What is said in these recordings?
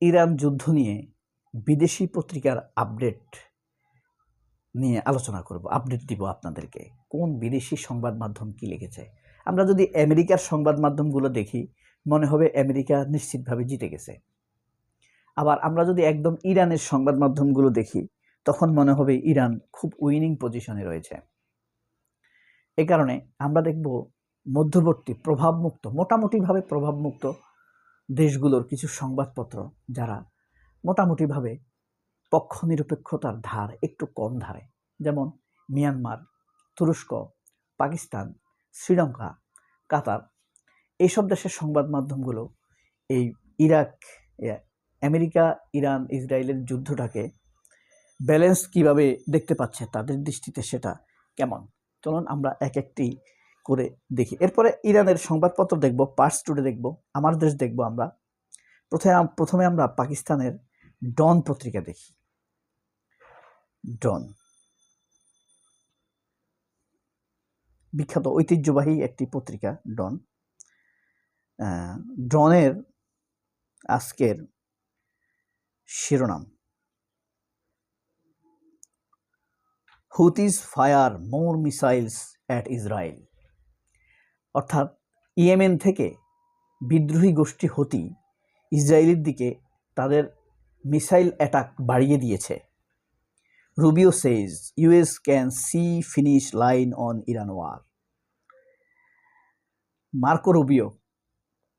Iran যুদ্ধ নিয়ে বিদেশি পত্রিকার আপডেট নিয়ে আলোচনা করব, আপডেট দিব আপনাদেরকে। কোন বিদেশি সংবাদ মাধ্যম কি লিখেছে। আমরা যদি আমেরিকার সংবাদ মাধ্যমগুলো দেখি, মনে হবে আমেরিকা নিশ্চিতভাবে জিতে গেছে। আবার আমরা যদি একদম ইরানের সংবাদ মাধ্যমগুলো দেখি, তখন মনে হবে ইরান খুব উইনিং পজিশনে রয়েছে। এ কারণে আমরা দেখব মধ্যবর্তী প্রভাবমুক্ত, মোটামুটিভাবে প্রভাবমুক্ত দেশগুলোর কিছু সংবাদপত্র যারা মোটামুটিভাবে পক্ষ নিরপেক্ষতার ধার একটু কম ধারে, যেমন মিয়ানমার, তুরস্ক, পাকিস্তান, শ্রীলঙ্কা, কাতার, এইসব দেশের সংবাদ মাধ্যমগুলো এই ইরাক, আমেরিকা, ইরান, ইসরায়েলের যুদ্ধটাকে ব্যালেন্স কিভাবে দেখতে পাচ্ছে, তাদের দৃষ্টিতে সেটা কেমন। চলুন আমরা এক একটি করে দেখি। এরপরে ইরানের সংবাদপত্র দেখব, পার্স টুডে দেখব, আমার দেশ দেখব। আমরা প্রথমে আমরা পাকিস্তানের ডন পত্রিকা দেখি। ডন বিখ্যাত ঐতিহ্যবাহী একটি পত্রিকা ডন। ডনের আজকের শিরোনাম, Houthis fire more missiles at Israel. অর্থাৎ ইয়েমেন থেকে বিদ্রোহী গোষ্ঠী হুতি ইসরায়েলের দিকে তাদের মিসাইল অ্যাটাক বাড়িয়ে দিয়েছে। Rubio says US can see finish line on Iran war. Marco Rubio,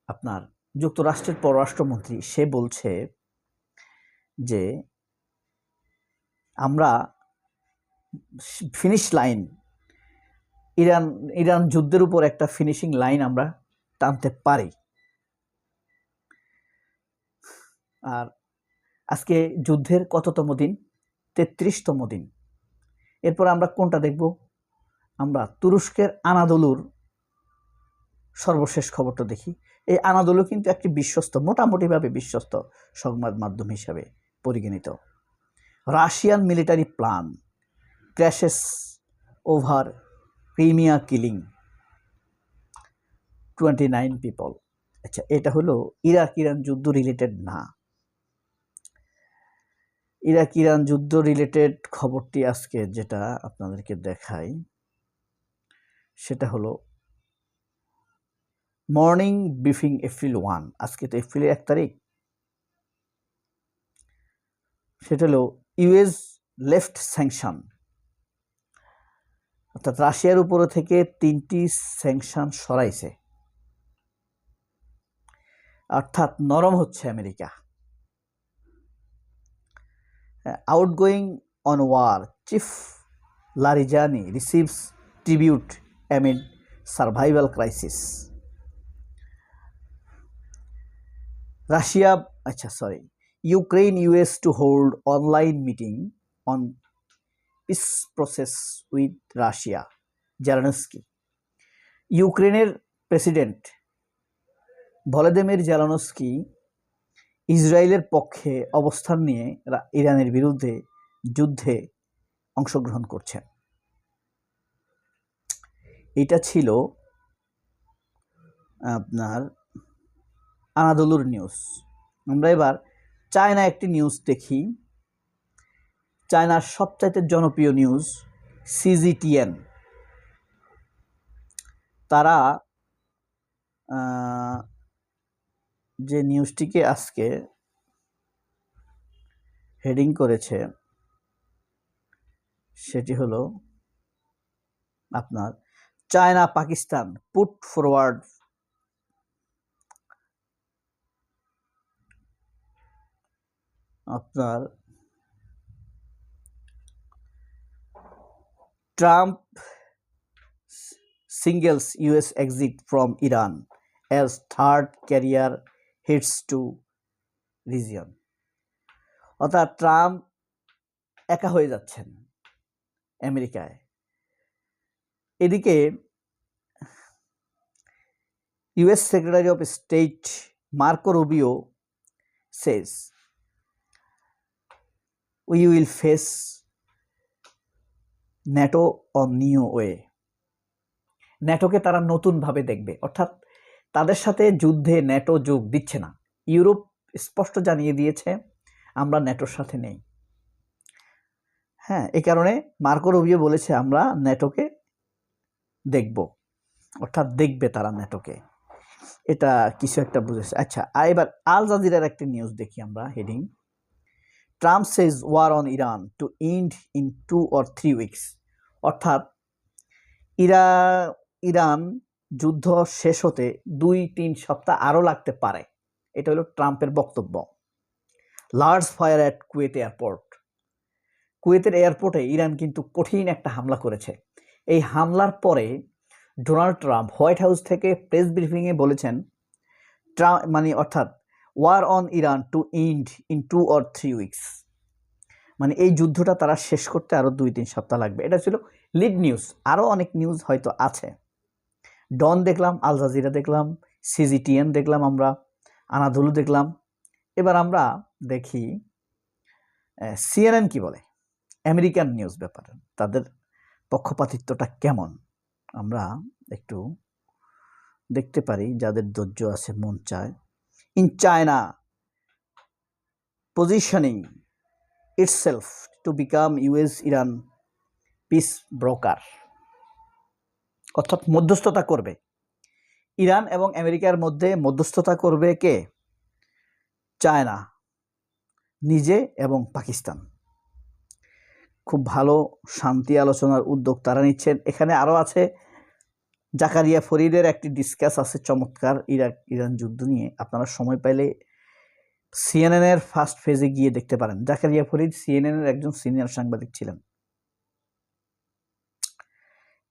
আপনার যুক্তরাষ্ট্রের পররাষ্ট্রমন্ত্রী, সে বলছে যে আমরা ফিনিশ লাইন, ইরান যুদ্ধের উপর একটা ফিনিশিং লাইন আমরা টানতে পারি। আর আজকে যুদ্ধের কততম দিন? 33তম দিন। এরপর আমরা কোনটা দেখব? আমরা তুরস্কের আনাদোলুর সর্বশেষ খবরটা দেখি। এই আনাদোলু কিন্তু একটি বিশ্বস্ত, মোটামুটিভাবে বিশ্বস্ত সংবাদ মাধ্যম হিসাবে পরিগণিত। Russian military plan ক্র্যাশেস over Crimea killing 29 people. আচ্ছা, এটা হলো ইরান যুদ্ধ রিলেটেড না। ইরান যুদ্ধ রিলেটেড খবরটি আজকে যেটা আপনাদেরকে দেখাই, সেটা হলো মর্নিং ব্রিফিং এপ্রিল 1। আজকে তো এপ্রিলের 1 তারিখ। সেটা হলো ইউএস লেফট স্যাংশন, অর্থাৎ রাশিয়ার উপরে থেকে 3টি স্যাংশন সরাইছে, অর্থাৎ নরম হচ্ছে America. Outgoing on war chief Larijani receives tribute amid survival crisis. Ukraine US to hold online meeting on peace process with Russia. Zelensky, ইউক্রেনের প্রেসিডেন্ট ভলোদিমির জেলেনস্কি ইসরায়েলের পক্ষে অবস্থান নিয়ে ইরানের বিরুদ্ধে যুদ্ধে অংশগ্রহণ করছেন। এটা ছিল আপনার আনাদোলুর নিউজ। আমরা এবার চায়না একটি নিউজ দেখি। চায়নার সবচাইতে জনপ্রিয় নিউজ সিজিটিএন। তারা যে নিউজটিকে আজকে হেডিং করেছে সেটি হলো আপনার চায়না পাকিস্তান পুট ফরওয়ার্ড আপনার Trump singles US exit from Iran as third carrier hits to region. অর্থাৎ ট্রাম্প একা হয়ে যাচ্ছেন আমেরিকায়। এদিকে US secretary of state Marco Rubio says we will face NATO on new way. ন্যাটোকে তারা নতুনভাবে দেখবে, অর্থাৎ তাদের সাথে যুদ্ধে ন্যাটো যোগ দিচ্ছে না। ইউরোপ স্পষ্ট জানিয়ে দিয়েছে আমরা ন্যাটোর সাথে নেই। হ্যাঁ, এই কারণে মার্কো রুবিও বলেছে আমরা ন্যাটোকে দেখব, অর্থাৎ দেখবে তারা ন্যাটোকে। এটা কিছু একটা বুঝেছে। আচ্ছা, এবার আল জাজিরার একটি নিউজ দেখি আমরা, heading Trump says war on Iran to end in 2 or 3 weeks। অর্থাৎ ইরান যুদ্ধ শেষ হতে 2-3 সপ্তাহ আরও লাগতে পারে, এটা হলো ট্রাম্পের বক্তব্য। Large fire at Kuwait airport. কুয়েতের এয়ারপোর্টে ইরান কিন্তু কঠিন একটা হামলা করেছে। এই হামলার পরে ডোনাল্ড ট্রাম্প হোয়াইট হাউস থেকে প্রেস ব্রিফিংয়ে বলেছেন অর্থাৎ war on Iran to end in 2 or 3 weeks, মানে এই যুদ্ধটা তারা শেষ করতে আরও 2-3 সপ্তাহ লাগবে। এটা ছিল লিড নিউজ। আরও অনেক নিউজ হয়তো আছে। ডন দেখলাম, আল জাজিরা দেখলাম, সিজিটিএন দেখলাম, আমরা আনাদুলু দেখলাম। এবার আমরা দেখি সিএনএন কি বলে, আমেরিকান নিউজ ব্যাপারে তাদের পক্ষপাতিত্বটা কেমন আমরা একটু দেখতে পারি, যাদের ধৈর্য আছে, মন চায়। In China positioning itself to become US-Iran peace broker, অর্থাৎ মধ্যস্থতা করবে। ইরান এবং আমেরিকার মধ্যে মধ্যস্থতা করবে কে? চায়না নিজে এবং পাকিস্তান। খুব ভালো শান্তি আলোচনার উদ্যোগ তারা নিচ্ছেন। এখানে আরও আছে জাকারিয়া ফরিদের একটি ডিসকাস আছে চমৎকার ইরান যুদ্ধ নিয়ে। আপনারা সময় পাইলে সিএনএন এর ফার্স্ট ফেজে গিয়ে দেখতে পারেন। জাকারিয়া ফরিদ সিএনএন এর একজন সিনিয়র সাংবাদিক ছিলেন।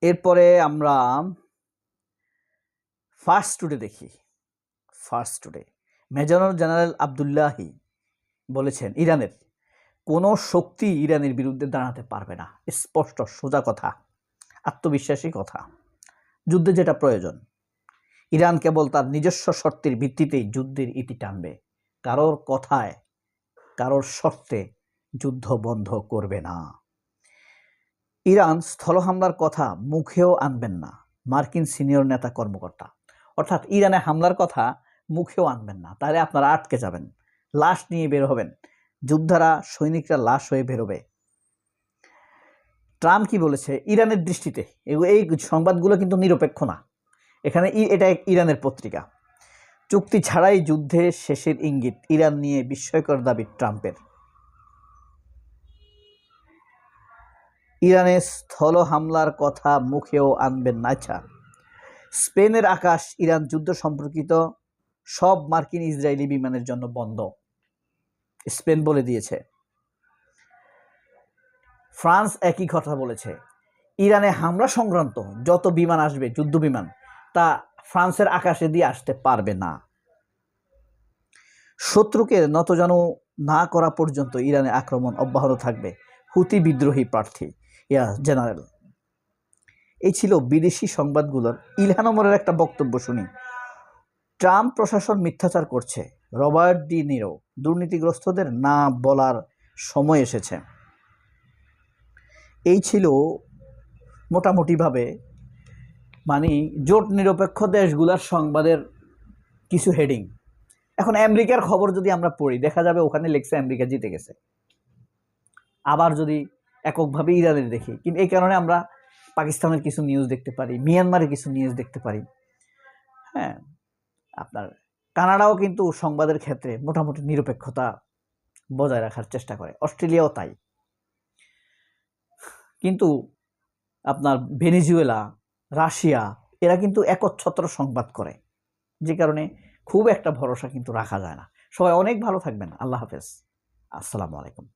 এরপরে আমরা ফার্স্ট টুডে দেখি। First today major general Abdullahi বলেছেন ইরানের কোনো শক্তি ইরানের বিরুদ্ধে দাঁড়াতে পারবে না। স্পষ্ট সোজা কথা, আত্মবিশ্বাসী কথা। যুদ্ধে যেটা প্রয়োজন, ইরান কেবল তার নিজস্ব শর্তের ভিত্তিতেই যুদ্ধের ইতি টানবে। কারোর কথায়, কারোর শর্তে যুদ্ধ বন্ধ করবে না। ইরান স্থল হামলার কথা মুখেও আনবেন না মার্কিন সিনিয়র নেতা কর্মকর্তা। অর্থাৎ ইরানে হামলার কথা মুখেও আনবেন না, তাহলে আপনারা আটকে যাবেন, লাশ নিয়ে বের হবেন, যোদ্ধারা সৈনিকরা লাশ হয়ে বেরোবে। ট্রাম্প কি বলেছে ইরানের দৃষ্টিতে? এই সংবাদগুলো কিন্তু নিরপেক্ষ না। এখানে এটা ইরানের পত্রিকা। চুক্তি ছাড়াই যুদ্ধের শেষের ইঙ্গিত, ইরান নিয়ে বিস্ময়কর দাবি ট্রাম্পের। ইরানের স্থল হামলার কথা মুখেও আনবেন না। আচ্ছা, স্পেনের আকাশ ইরান যুদ্ধ সম্পর্কিত সব মার্কিন ইসরায়েলি বিমানের জন্য বন্ধ, স্পেন বলে দিয়েছে। ফ্রান্স একই কথা বলেছে, ইরানে হামলা সংক্রান্ত যত বিমান আসবে, যুদ্ধ বিমান, তা ফ্রান্সের আকাশে দিয়ে আসতে পারবে না। শত্রুকে নতজানু না করা পর্যন্ত ইরানে আক্রমণ অব্যাহত থাকবে, হুতি বিদ্রোহী প্রার্থী জেনারেল। এই ছিল বিদেশি সংবাদগুলোর। ইলহান ওমরের একটা বক্তব্য শুনি। ট্রাম্প প্রশাসন মিথ্যাচার করছে, রবার্ট ডি নিরো দুর্নীতিগ্রস্তদের না বলার সময় এসেছে। এই ছিল মোটামুটিভাবে মানে জোট নিরপেক্ষ দেশগুলোর সংবাদের কিছু হেডিং। এখন আমেরিকার খবর যদি আমরা পড়ি, দেখা যাবে ওখানে লেখছে আমেরিকা জিতে গেছে। আবার যদি এককভাবে ইরানের দেখি, কিন্তু এই কারণে আমরা পাকিস্তানের কিছু নিউজ দেখতে পারি, মিয়ানমারের কিছু নিউজ দেখতে পারি। হ্যাঁ, আপনার কানাডাও কিন্তু সংবাদের ক্ষেত্রে মোটামুটি নিরপেক্ষতা বজায় রাখার চেষ্টা করে, অস্ট্রেলিয়াও তাই। কিন্তু আপনার ভেনেজুয়েলা, রাশিয়া, এরা কিন্তু একচ্ছত্র সংবাদ করে, যে কারণে খুব একটা ভরসা কিন্তু রাখা যায় না। সবাই অনেক ভালো থাকবেন। আল্লাহ হাফেজ, আসসালামু আলাইকুম।